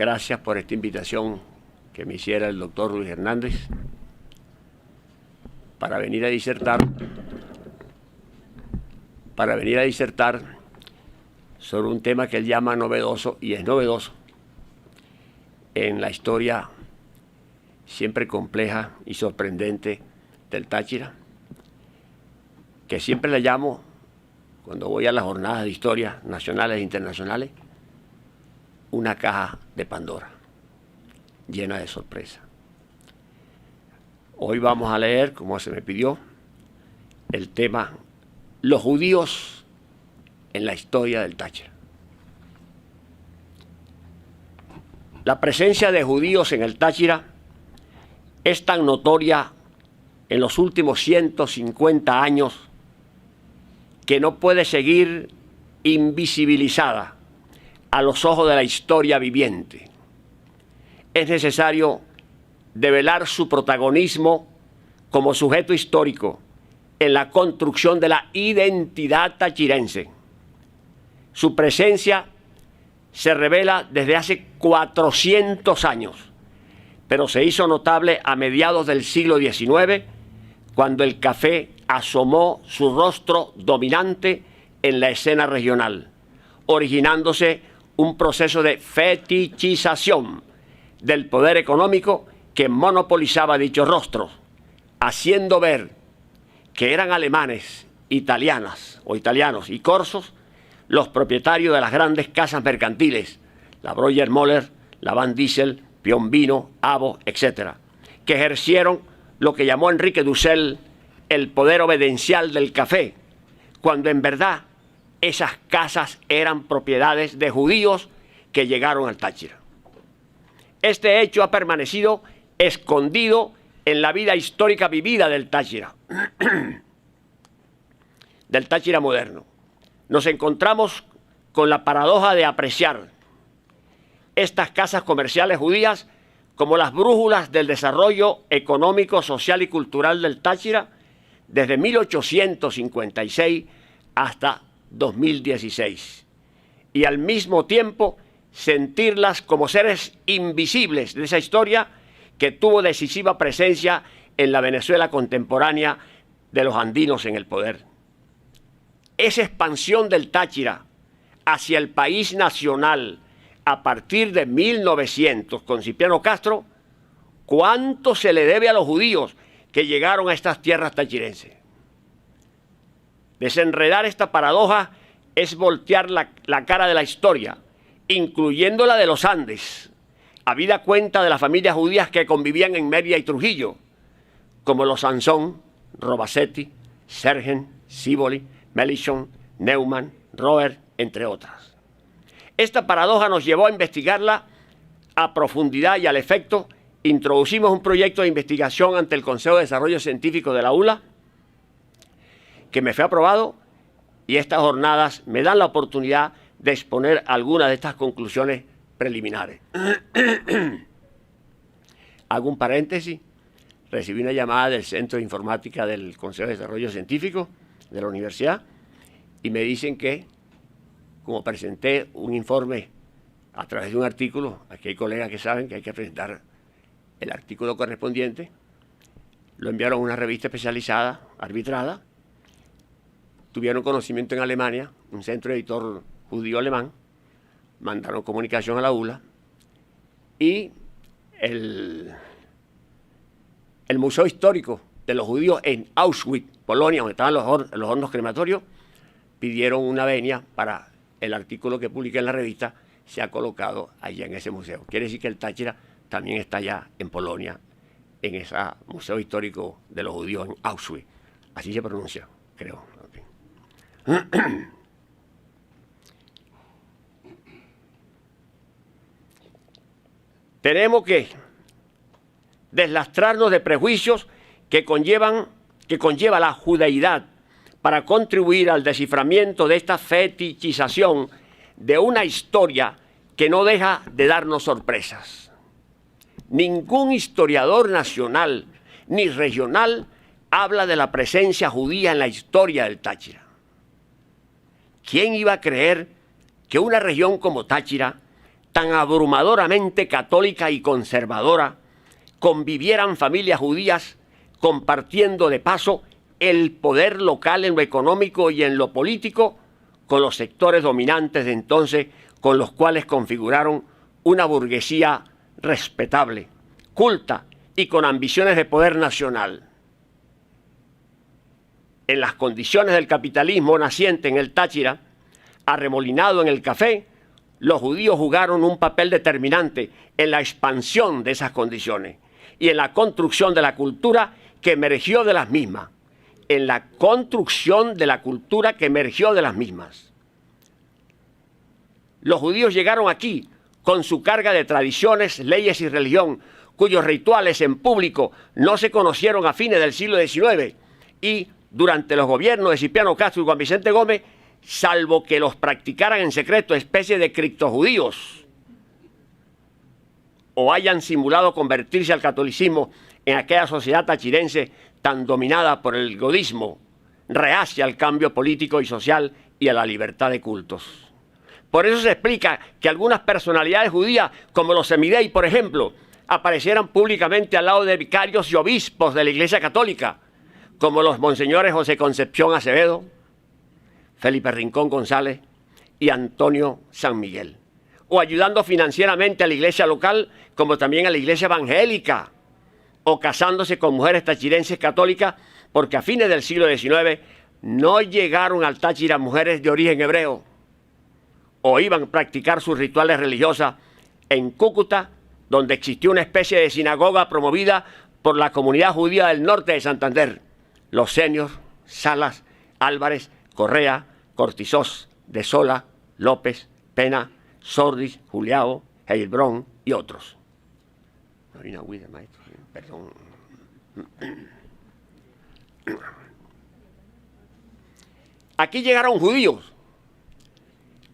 gracias por esta invitación que me hiciera el doctor Luis Hernández para venir a disertar sobre un tema que él llama novedoso, y es novedoso, en la historia siempre compleja y sorprendente del Táchira, que siempre le llamo, cuando voy a las jornadas de historia nacionales e internacionales, una caja de Pandora, llena de sorpresas. Hoy vamos a leer, como se me pidió, el tema los judíos en la historia del Táchira. La presencia de judíos en el Táchira es tan notoria en los últimos 150 años que no puede seguir invisibilizada a los ojos de la historia viviente. Es necesario develar su protagonismo como sujeto histórico en la construcción de la identidad tachirense. Su presencia se revela desde hace 400 años, pero se hizo notable a mediados del siglo XIX, cuando el café asomó su rostro dominante en la escena regional, originándose un proceso de fetichización del poder económico que monopolizaba dichos rostros, haciendo ver que eran alemanes, italianos y corsos los propietarios de las grandes casas mercantiles, la Breuer-Moller, la Van Diesel, Piombino, Abo, etc., que ejercieron lo que llamó Enrique Dussel el poder obedencial del café, cuando en verdad esas casas eran propiedades de judíos que llegaron al Táchira. Este hecho ha permanecido escondido en la vida histórica vivida del Táchira, del Táchira moderno. Nos encontramos con la paradoja de apreciar estas casas comerciales judías como las brújulas del desarrollo económico, social y cultural del Táchira desde 1856 hasta 2016, y al mismo tiempo sentirlas como seres invisibles de esa historia que tuvo decisiva presencia en la Venezuela contemporánea de los andinos en el poder. Esa expansión del Táchira hacia el país nacional a partir de 1900 con Cipriano Castro, ¿cuánto se le debe a los judíos que llegaron a estas tierras tachirenses? Desenredar esta paradoja es voltear la cara de la historia, incluyendo la de los Andes, habida cuenta de las familias judías que convivían en Mérida y Trujillo, como los Sansón, Robacetti, Sergen, Siboli, Melichon, Neumann, Roer, entre otras. Esta paradoja nos llevó a investigarla a profundidad y al efecto introducimos un proyecto de investigación ante el Consejo de Desarrollo Científico de la ULA, que me fue aprobado, y estas jornadas me dan la oportunidad de exponer algunas de estas conclusiones preliminares. Hago un paréntesis. Recibí una llamada del Centro de Informática del Consejo de Desarrollo Científico de la universidad y me dicen que, como presenté un informe a través de un artículo, aquí hay colegas que saben que hay que presentar el artículo correspondiente, lo enviaron a una revista especializada, arbitrada, tuvieron conocimiento en Alemania, un centro editor judío alemán, mandaron comunicación a la ULA y el Museo Histórico de los Judíos en Auschwitz, Polonia, donde estaban los hornos crematorios, pidieron una venia para el artículo que publiqué en la revista, se ha colocado allá en ese museo. Quiere decir que el Táchira también está allá en Polonia, en ese Museo Histórico de los Judíos en Auschwitz. Así se pronuncia, creo. Tenemos que deslastrarnos de prejuicios que conlleva la judaidad para contribuir al desciframiento de esta fetichización de una historia que no deja de darnos sorpresas. Ningún historiador nacional ni regional habla de la presencia judía en la historia del Táchira. ¿Quién iba a creer que una región como Táchira, tan abrumadoramente católica y conservadora, convivieran familias judías compartiendo de paso el poder local en lo económico y en lo político con los sectores dominantes de entonces, con los cuales configuraron una burguesía respetable, culta y con ambiciones de poder nacional. En las condiciones del capitalismo naciente en el Táchira, arremolinado en el café, los judíos jugaron un papel determinante en la expansión de esas condiciones y en la construcción de la cultura que emergió de las mismas. En la construcción de la cultura que emergió de las mismas. Los judíos llegaron aquí con su carga de tradiciones, leyes y religión, cuyos rituales en público no se conocieron a fines del siglo XIX y durante los gobiernos de Cipriano Castro y Juan Vicente Gómez, salvo que los practicaran en secreto especie de criptojudíos o hayan simulado convertirse al catolicismo en aquella sociedad tachirense tan dominada por el godismo, reacia al cambio político y social y a la libertad de cultos. Por eso se explica que algunas personalidades judías, como los Semidei, por ejemplo, aparecieran públicamente al lado de vicarios y obispos de la Iglesia Católica, como los monseñores José Concepción Acevedo, Felipe Rincón González y Antonio San Miguel, o ayudando financieramente a la iglesia local, como también a la iglesia evangélica, o casándose con mujeres tachirenses católicas, porque a fines del siglo XIX no llegaron al Táchira mujeres de origen hebreo, o iban a practicar sus rituales religiosas en Cúcuta, donde existió una especie de sinagoga promovida por la comunidad judía del norte de Santander, los Senior, Salas, Álvarez, Correa, Cortizós, De Sola, López, Pena, Sordis, Juliao, Heilbronn y otros. Perdón. Aquí llegaron judíos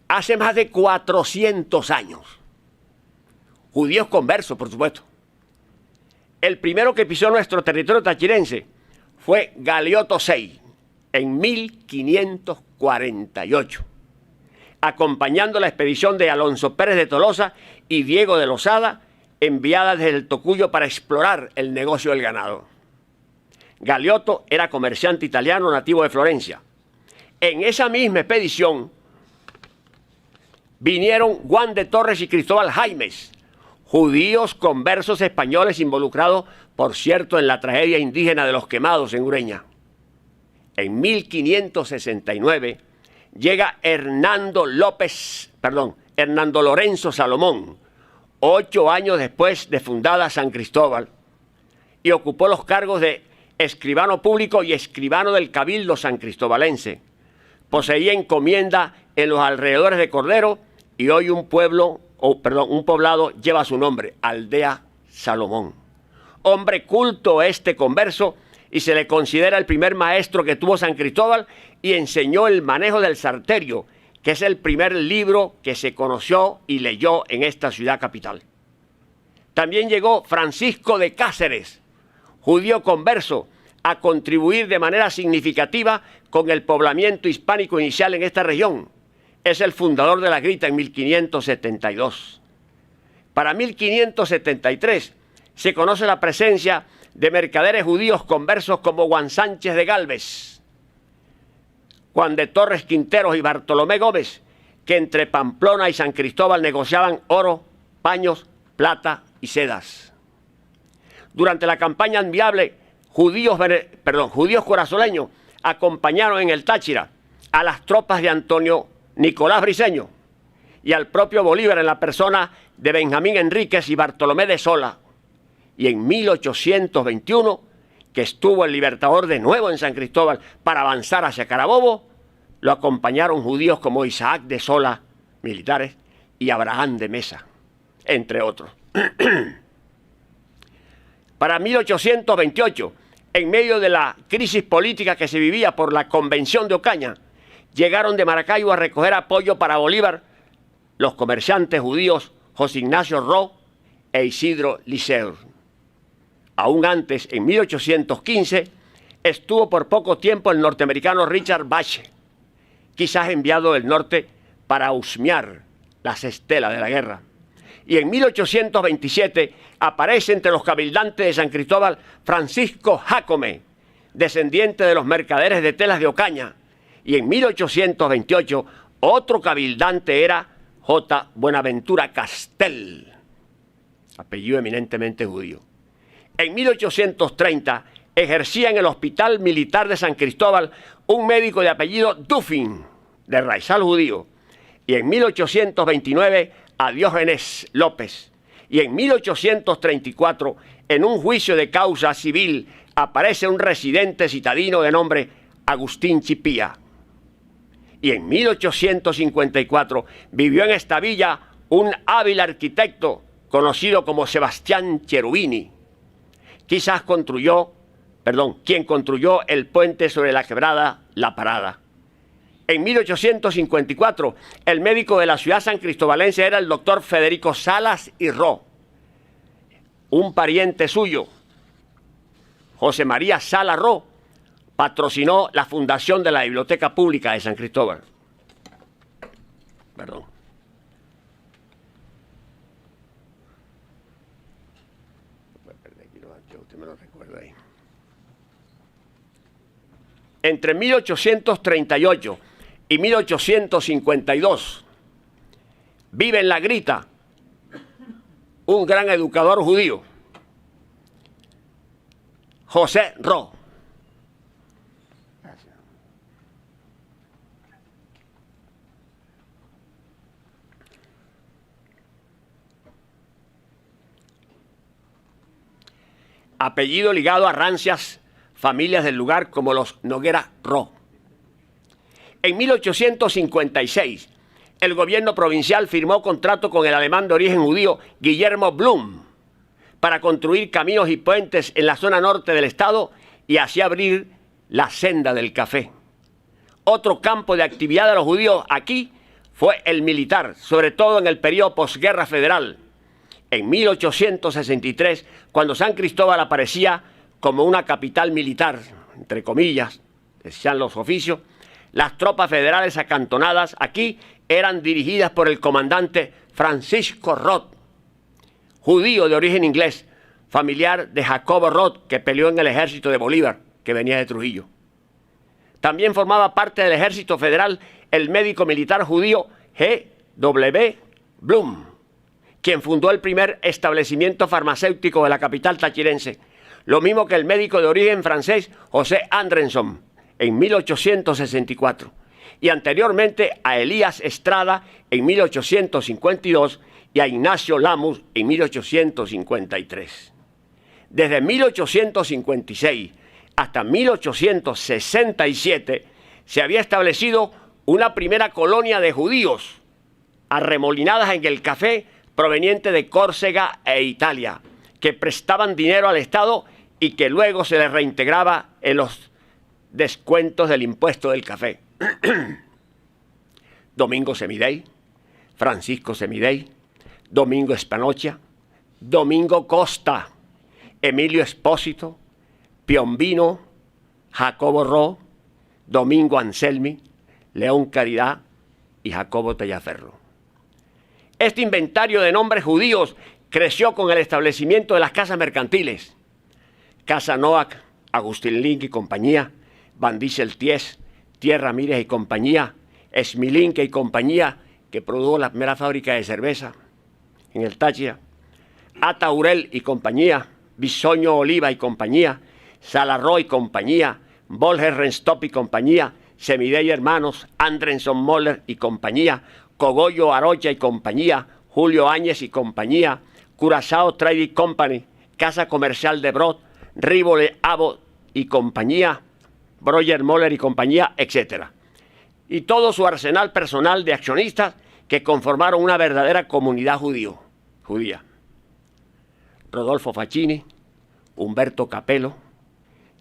hace más de 400 años. Judíos conversos, por supuesto. El primero que pisó nuestro territorio tachirense fue Galeotto VI, en 1548, acompañando la expedición de Alonso Pérez de Tolosa y Diego de Losada, enviada desde el Tocuyo para explorar el negocio del ganado. Galeotto era comerciante italiano nativo de Florencia. En esa misma expedición vinieron Juan de Torres y Cristóbal Jaimes, judíos conversos españoles involucrados, por cierto, en la tragedia indígena de los Quemados en Ureña. En 1569 llega Hernando Lorenzo Salomón, 8 años después de fundada San Cristóbal, y ocupó los cargos de escribano público y escribano del Cabildo San Cristobalense. Poseía encomienda en los alrededores de Cordero y hoy un poblado lleva su nombre, Aldea Salomón. Hombre culto este converso, y se le considera el primer maestro que tuvo San Cristóbal y enseñó el manejo del Salterio, que es el primer libro que se conoció y leyó en esta ciudad capital. También llegó Francisco de Cáceres, judío converso, a contribuir de manera significativa con el poblamiento hispánico inicial en esta región. Es el fundador de la Grita en 1572. Para 1573 se conoce la presencia de mercaderes judíos conversos como Juan Sánchez de Gálvez, Juan de Torres Quinteros y Bartolomé Gómez, que entre Pamplona y San Cristóbal negociaban oro, paños, plata y sedas. Durante la campaña admirable, judíos corazoleños acompañaron en el Táchira a las tropas de Antonio Nicolás Briceño y al propio Bolívar en la persona de Benjamín Enríquez y Bartolomé de Sola. Y en 1821, que estuvo el Libertador de nuevo en San Cristóbal para avanzar hacia Carabobo, lo acompañaron judíos como Isaac de Sola, militares, y Abraham de Mesa, entre otros. Para 1828, en medio de la crisis política que se vivía por la Convención de Ocaña, llegaron de Maracaibo a recoger apoyo para Bolívar los comerciantes judíos José Ignacio Ro e Isidro Liceur. Aún antes, en 1815, estuvo por poco tiempo el norteamericano Richard Bache, quizás enviado del norte para husmear las estelas de la guerra. Y en 1827 aparece entre los cabildantes de San Cristóbal Francisco Jácome, descendiente de los mercaderes de telas de Ocaña. Y en 1828 otro cabildante era J. Buenaventura Castel, apellido eminentemente judío. En 1830 ejercía en el Hospital Militar de San Cristóbal un médico de apellido Duffin, de raizal judío. Y en 1829 a Diógenes López. Y en 1834, en un juicio de causa civil, aparece un residente citadino de nombre Agustín Chipía. Y en 1854 vivió en esta villa un hábil arquitecto conocido como Sebastián Cherubini. Quien construyó el puente sobre la quebrada La Parada. En 1854, el médico de la ciudad san cristobalense era el doctor Federico Salas y Ro. Un pariente suyo, José María Sala Ro, patrocinó la fundación de la Biblioteca Pública de San Cristóbal. Perdón. Usted me lo recuerda ahí. Entre 1838 y 1852 vive en La Grita un gran educador judío, José Ro. Apellido ligado a rancias familias del lugar como los Noguera Ro. En 1856, el gobierno provincial firmó contrato con el alemán de origen judío Guillermo Blum para construir caminos y puentes en la zona norte del estado y así abrir la senda del café. Otro campo de actividad de los judíos aquí fue el militar, sobre todo en el periodo posguerra federal. En 1863, cuando San Cristóbal aparecía como una capital militar, entre comillas, decían los oficios, las tropas federales acantonadas aquí eran dirigidas por el comandante Francisco Roth, judío de origen inglés, familiar de Jacobo Roth, que peleó en el ejército de Bolívar, que venía de Trujillo. También formaba parte del ejército federal el médico militar judío G.W. Blum, quien fundó el primer establecimiento farmacéutico de la capital tachirense, lo mismo que el médico de origen francés José Andrenson en 1864, y anteriormente a Elías Estrada en 1852 y a Ignacio Lamus en 1853. Desde 1856 hasta 1867 se había establecido una primera colonia de judíos arremolinadas en el café proveniente de Córcega e Italia, que prestaban dinero al Estado y que luego se les reintegraba en los descuentos del impuesto del café. Domingo Semidey, Francisco Semidey, Domingo Espanocha, Domingo Costa, Emilio Espósito, Piombino, Jacobo Ro, Domingo Anselmi, León Caridad y Jacobo Tallaferro. Este inventario de nombres judíos creció con el establecimiento de las casas mercantiles. Casa Noack, Agustín Link y compañía, Van Diesel Ties, Tierra Ramírez y compañía, Esmilinque y compañía, que produjo la primera fábrica de cerveza en el Táchira, Ataurel y compañía, Bisoño Oliva y compañía, Salarro y compañía, Volger Renstop y compañía, Semidey Hermanos, Andrenson Moller y compañía, Cogollo Arocha y compañía, Julio Áñez y compañía, Curazao Trading Company, Casa Comercial de Brod, Rivole Abo y compañía, Broyer Moller y compañía, etc. Y todo su arsenal personal de accionistas que conformaron una verdadera comunidad judía. Rodolfo Facchini, Humberto Capello,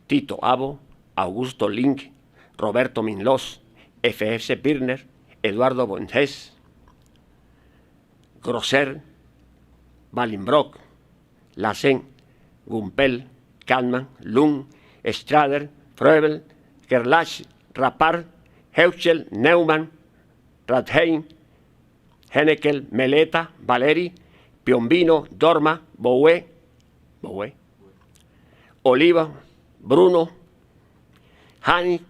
Tito Abo, Augusto Link, Roberto Minlos, F.F. Birner, Eduardo Bonges, Grosser, Balinbrock, Lassen, Gumpel, Kalman, Lund, Strader, Freubel, Gerlach, Rappard, Heuchel, Neumann, Ratheim, Hennekel, Meleta, Valeri Piombino, Dorma, Boé, Oliva, Bruno, Hani,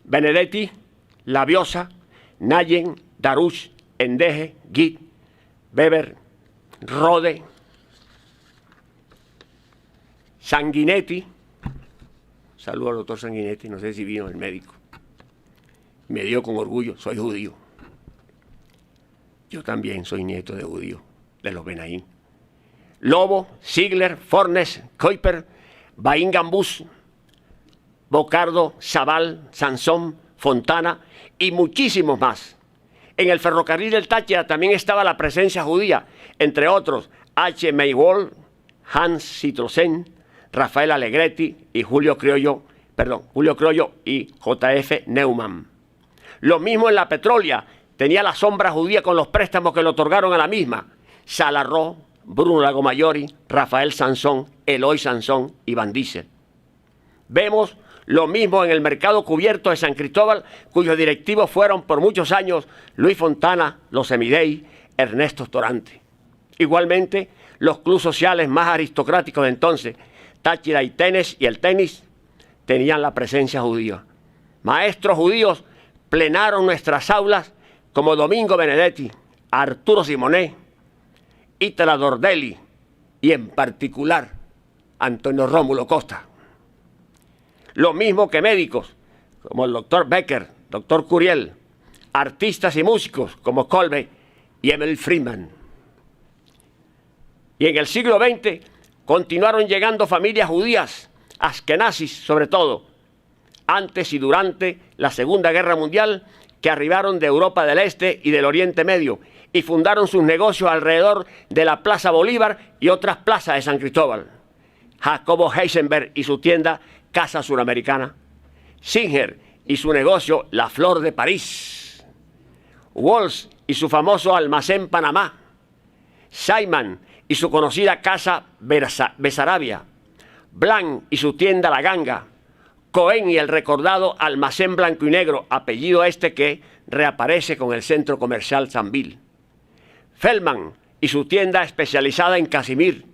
Benedetti, Labiosa, Nayen, Darush, Endeje, Git, Weber, Rode, Sanguinetti. Saludo al doctor Sanguinetti, no sé si vino el médico. Me dio con orgullo, soy judío. Yo también soy nieto de judío, de los Benaín. Lobo, Ziegler, Fornes, Kuiper, Bain Gambús, Bocardo, Zabal, Sansón, Fontana y muchísimos más. En el ferrocarril del Táchira también estaba la presencia judía, entre otros H. Maywall, Hans Citrosen, Rafael Allegretti y Julio Criollo y J.F. Neumann. Lo mismo en la Petrolia, tenía la sombra judía con los préstamos que le otorgaron a la misma. Salarro, Bruno Lagomayori, Rafael Sansón, Eloy Sansón y Van Diesel. Vemos lo mismo en el mercado cubierto de San Cristóbal, cuyos directivos fueron por muchos años Luis Fontana, los Semidey, Ernesto Torante. Igualmente, los clubes sociales más aristocráticos de entonces, Táchira y el tenis, tenían la presencia judía. Maestros judíos plenaron nuestras aulas como Domingo Benedetti, Arturo Simonet, Ítala Dordelli y en particular Antonio Rómulo Costa. Lo mismo que médicos como el doctor Becker, doctor Curiel, artistas y músicos como Kolbe y Emil Friedman. Y en el siglo XX continuaron llegando familias judías, askenazis sobre todo, antes y durante la Segunda Guerra Mundial, que arribaron de Europa del Este y del Oriente Medio y fundaron sus negocios alrededor de la Plaza Bolívar y otras plazas de San Cristóbal. Jacobo Heisenberg y su tienda Casa Suramericana, Singer y su negocio La Flor de París, Walsh y su famoso almacén Panamá, Simon y su conocida casa Besarabia, Blanc y su tienda La Ganga, Cohen y el recordado almacén Blanco y Negro, apellido este que reaparece con el centro comercial Sanville, Feldman y su tienda especializada en Casimir,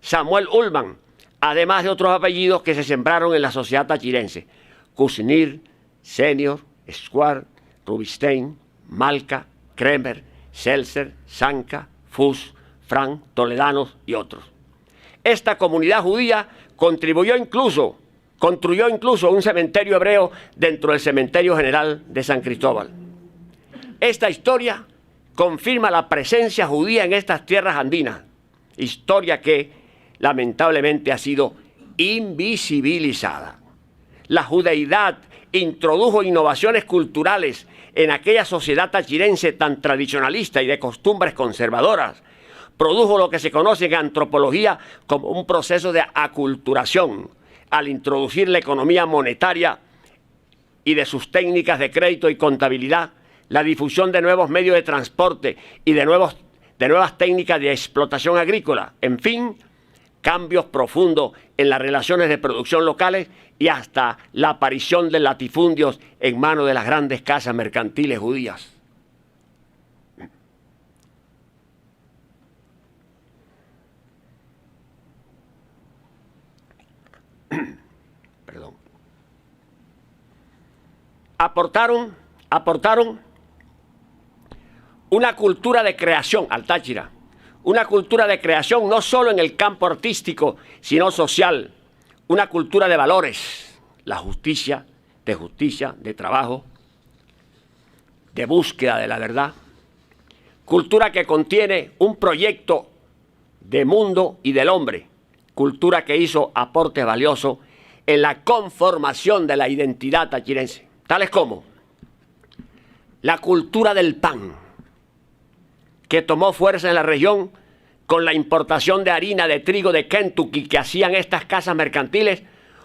Samuel Ullman, además de otros apellidos que se sembraron en la sociedad tachirense, Kuznir, Senior, Square, Rubinstein, Malka, Kremer, Seltzer, Sanka, Fuss, Frank, Toledanos y otros. Esta comunidad judía construyó incluso un cementerio hebreo dentro del cementerio general de San Cristóbal. Esta historia confirma la presencia judía en estas tierras andinas, historia que lamentablemente ha sido invisibilizada. La judeidad introdujo innovaciones culturales en aquella sociedad tachirense tan tradicionalista y de costumbres conservadoras. Produjo lo que se conoce en antropología como un proceso de aculturación, al introducir la economía monetaria y de sus técnicas de crédito y contabilidad, la difusión de nuevos medios de transporte y de nuevas técnicas de explotación agrícola, en fin, cambios profundos en las relaciones de producción locales y hasta la aparición de latifundios en manos de las grandes casas mercantiles judías. Perdón. Aportaron una cultura de creación al Táchira, una cultura de creación no solo en el campo artístico, sino social, una cultura de valores, la justicia, de trabajo, de búsqueda de la verdad, cultura que contiene un proyecto de mundo y del hombre, cultura que hizo aportes valiosos en la conformación de la identidad tachirense, tales como la cultura del pan, que tomó fuerza en la región con la importación de harina de trigo de Kentucky que hacían estas casas mercantiles,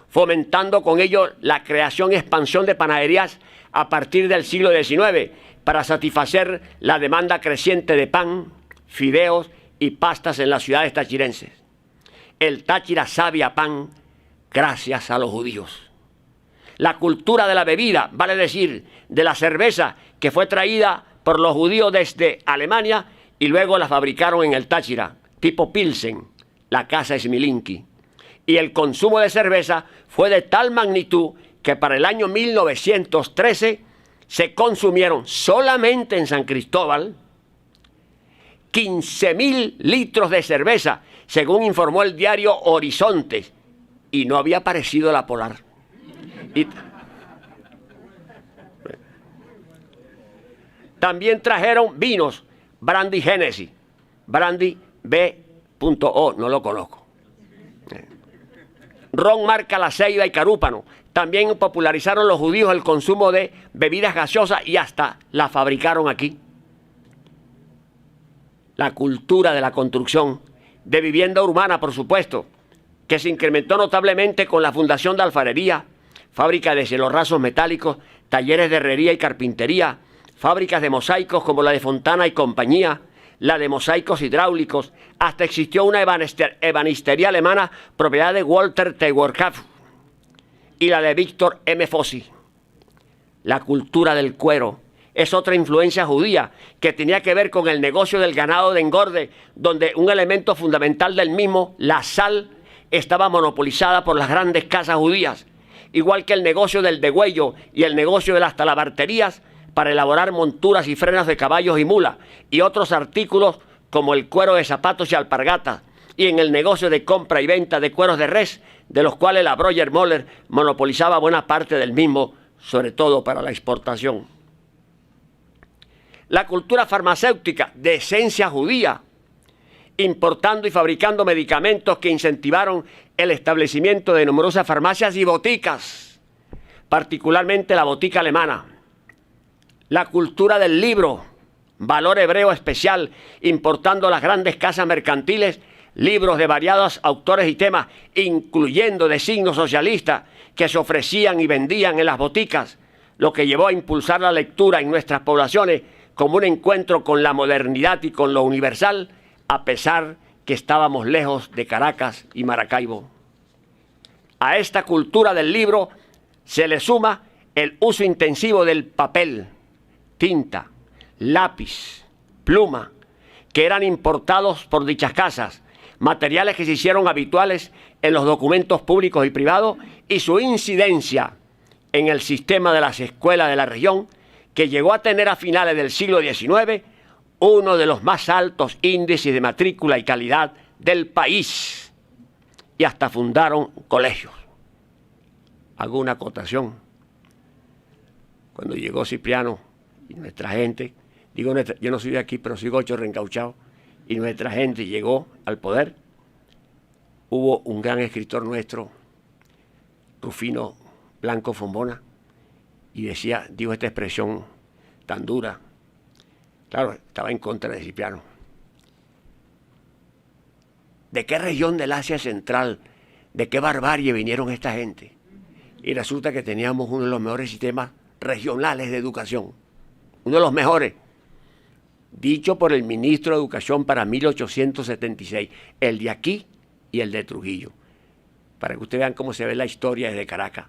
fomentando con ello la creación y expansión de panaderías a partir del siglo XIX para satisfacer la demanda creciente de pan, fideos y pastas en las ciudades tachirenses. El Táchira sabe a pan gracias a los judíos. La cultura de la bebida, vale decir, de la cerveza, que fue traída por los judíos desde Alemania y luego la fabricaron en el Táchira, tipo Pilsen, la casa Smilinki. Y el consumo de cerveza fue de tal magnitud que para el año 1913 se consumieron solamente en San Cristóbal 15.000 litros de cerveza, según informó el diario Horizontes, y no había aparecido la Polar. También trajeron vinos, Brandy Genesis, Brandy B.O, no lo conozco. Ron marca La Ceiba y Carúpano. También popularizaron los judíos el consumo de bebidas gaseosas y hasta la fabricaron aquí. La cultura de la construcción, de vivienda urbana, por supuesto, que se incrementó notablemente con la fundación de alfarería, fábrica de cielorrasos metálicos, talleres de herrería y carpintería, fábricas de mosaicos como la de Fontana y compañía, la de mosaicos hidráulicos, hasta existió una ebanistería alemana propiedad de Walter Teuerkauf y la de Víctor M. Fossi. La cultura del cuero es otra influencia judía que tenía que ver con el negocio del ganado de engorde, donde un elemento fundamental del mismo, la sal, estaba monopolizada por las grandes casas judías, igual que el negocio del degüello y el negocio de las talabarterías para elaborar monturas y frenos de caballos y mulas, y otros artículos como el cuero de zapatos y alpargatas, y en el negocio de compra y venta de cueros de res, de los cuales la Breuer Moller monopolizaba buena parte del mismo, sobre todo para la exportación. La cultura farmacéutica de esencia judía, importando y fabricando medicamentos que incentivaron el establecimiento de numerosas farmacias y boticas, particularmente la botica alemana. La cultura del libro, valor hebreo especial, importando las grandes casas mercantiles, libros de variados autores y temas, incluyendo de signo socialista, que se ofrecían y vendían en las boticas, lo que llevó a impulsar la lectura en nuestras poblaciones como un encuentro con la modernidad y con lo universal, a pesar que estábamos lejos de Caracas y Maracaibo. A esta cultura del libro se le suma el uso intensivo del papel, tinta, lápiz, pluma, que eran importados por dichas casas, materiales que se hicieron habituales en los documentos públicos y privados, y su incidencia en el sistema de las escuelas de la región, que llegó a tener a finales del siglo XIX uno de los más altos índices de matrícula y calidad del país, y hasta fundaron colegios. Hago una acotación. Cuando llegó Cipriano y nuestra gente, digo yo no soy de aquí, pero soy gocho reencauchado, y nuestra gente llegó al poder, hubo un gran escritor nuestro, Rufino Blanco Fombona, y dijo esta expresión tan dura. Claro, estaba en contra de Cipriano. ¿De qué región del Asia Central, de qué barbarie vinieron esta gente? Y resulta que teníamos uno de los mejores sistemas regionales de educación, uno de los mejores, dicho por el ministro de Educación para 1876, el de aquí y el de Trujillo, para que ustedes vean cómo se ve la historia desde Caracas,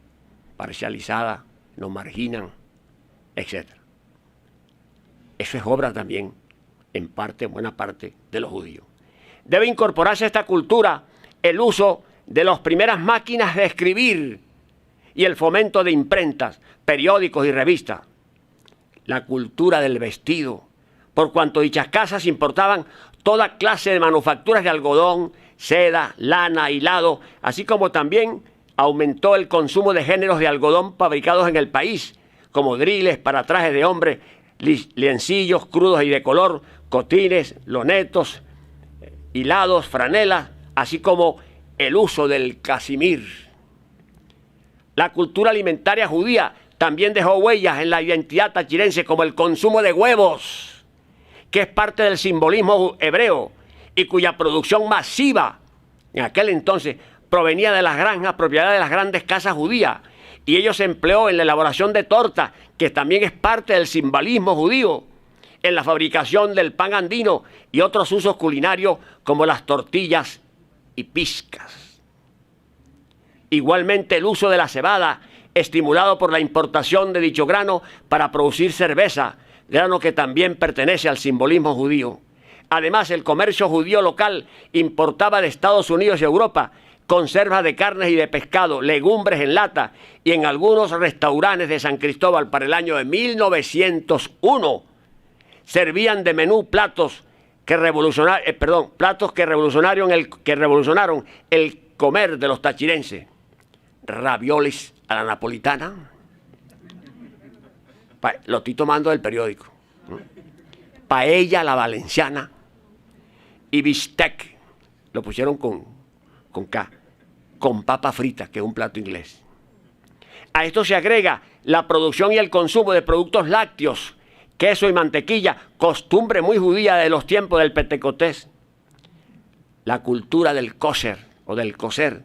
parcializada, nos marginan, etc. Eso es obra también, en parte, buena parte, de los judíos. Debe incorporarse a esta cultura el uso de las primeras máquinas de escribir y el fomento de imprentas, periódicos y revistas. La cultura del vestido, por cuanto dichas casas importaban toda clase de manufacturas de algodón, seda, lana, hilado, así como también aumentó el consumo de géneros de algodón fabricados en el país, como driles para trajes de hombre, liencillos crudos y de color, cotines, lonetos, hilados, franelas, así como el uso del casimir. La cultura alimentaria judía también dejó huellas en la identidad tachirense, como el consumo de huevos, que es parte del simbolismo hebreo y cuya producción masiva en aquel entonces provenía de las granjas propiedad de las grandes casas judías, y ello se empleó en la elaboración de tortas, que también es parte del simbolismo judío, en la fabricación del pan andino y otros usos culinarios como las tortillas y pizcas. Igualmente el uso de la cebada, estimulado por la importación de dicho grano para producir cerveza, grano que también pertenece al simbolismo judío. Además, el comercio judío local importaba de Estados Unidos y Europa conservas de carnes y de pescado, legumbres en lata, y en algunos restaurantes de San Cristóbal para el año de 1901 servían de menú platos que revolucionaron el comer de los tachirenses. Raviolis a la napolitana. Lo estoy tomando del periódico. Paella a la valenciana y bistec, lo pusieron con K, con papa frita, que es un plato inglés. A esto se agrega la producción y el consumo de productos lácteos, queso y mantequilla, costumbre muy judía de los tiempos del Pentecostés. La cultura del kosher o del coser,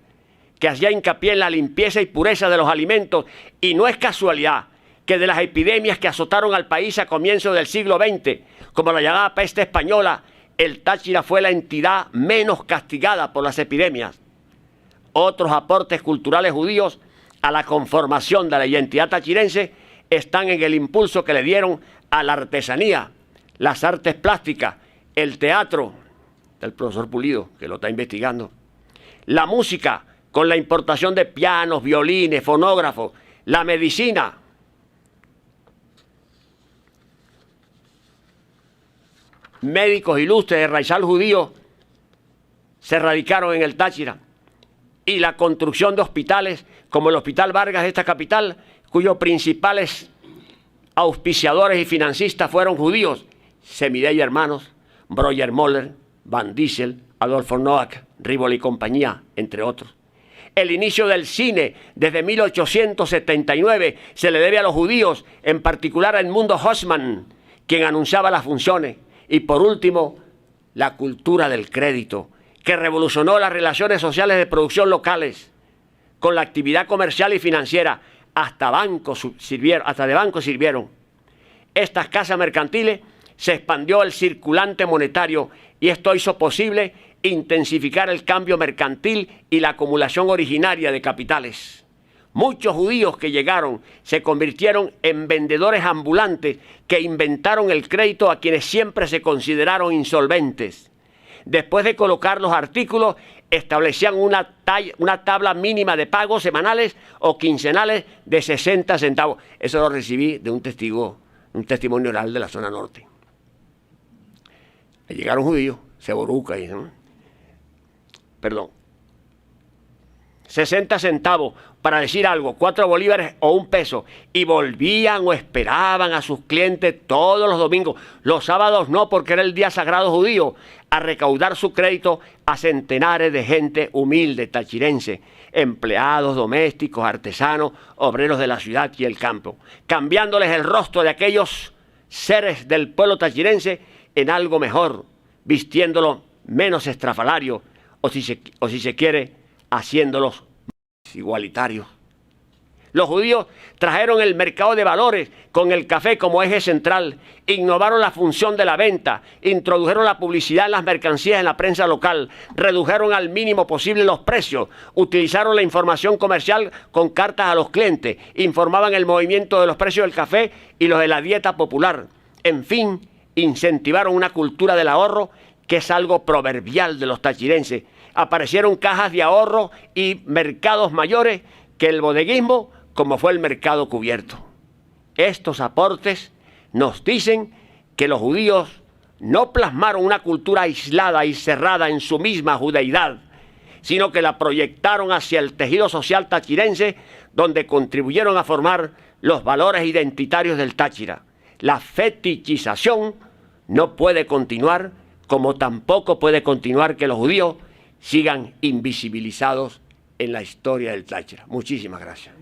que hacía hincapié en la limpieza y pureza de los alimentos, y no es casualidad que de las epidemias que azotaron al país a comienzos del siglo XX, como la llamada peste española, el Táchira fue la entidad menos castigada por las epidemias. Otros aportes culturales judíos a la conformación de la identidad tachirense están en el impulso que le dieron a la artesanía, las artes plásticas, el teatro, del profesor Pulido, que lo está investigando, la música, con la importación de pianos, violines, fonógrafos, la medicina. Médicos ilustres de raizal judío se radicaron en el Táchira, y la construcción de hospitales como el Hospital Vargas de esta capital, cuyos principales auspiciadores y financistas fueron judíos: Semidey Hermanos, Breuer Moller, Van Diesel, Adolfo Noack, Rivoli y compañía, entre otros. El inicio del cine desde 1879 se le debe a los judíos, en particular a Edmundo Hoffmann, quien anunciaba las funciones. Y por último, la cultura del crédito, que revolucionó las relaciones sociales de producción locales con la actividad comercial y financiera. Hasta de bancos sirvieron. Estas casas mercantiles se expandió el circulante monetario, y esto hizo posible intensificar el cambio mercantil y la acumulación originaria de capitales. Muchos judíos que llegaron se convirtieron en vendedores ambulantes que inventaron el crédito a quienes siempre se consideraron insolventes. Después de colocar los artículos, establecían una tabla mínima de pagos semanales o quincenales de 60 centavos. Eso lo recibí de un testimonio oral de la zona norte. Llegaron judíos, Seboruca y 60 centavos, para decir algo, 4 bolívares o 1 peso, y volvían o esperaban a sus clientes todos los domingos, los sábados no, porque era el día sagrado judío, a recaudar su crédito a centenares de gente humilde tachirense, empleados domésticos, artesanos, obreros de la ciudad y el campo, cambiándoles el rostro de aquellos seres del pueblo tachirense en algo mejor, vistiéndolos menos estrafalarios, o si se quiere, haciéndolos igualitarios. Los judíos trajeron el mercado de valores con el café como eje central, innovaron la función de la venta, introdujeron la publicidad en las mercancías en la prensa local, redujeron al mínimo posible los precios, utilizaron la información comercial con cartas a los clientes, informaban el movimiento de los precios del café y los de la dieta popular. En fin, incentivaron una cultura del ahorro que es algo proverbial de los tachirenses. Aparecieron cajas de ahorro y mercados mayores que el bodeguismo, como fue el mercado cubierto. Estos aportes nos dicen que los judíos no plasmaron una cultura aislada y cerrada en su misma judeidad, sino que la proyectaron hacia el tejido social tachirense, donde contribuyeron a formar los valores identitarios del Táchira. La fetichización no puede continuar, como tampoco puede continuar que los judíos sigan invisibilizados en la historia del Táchira. Muchísimas gracias.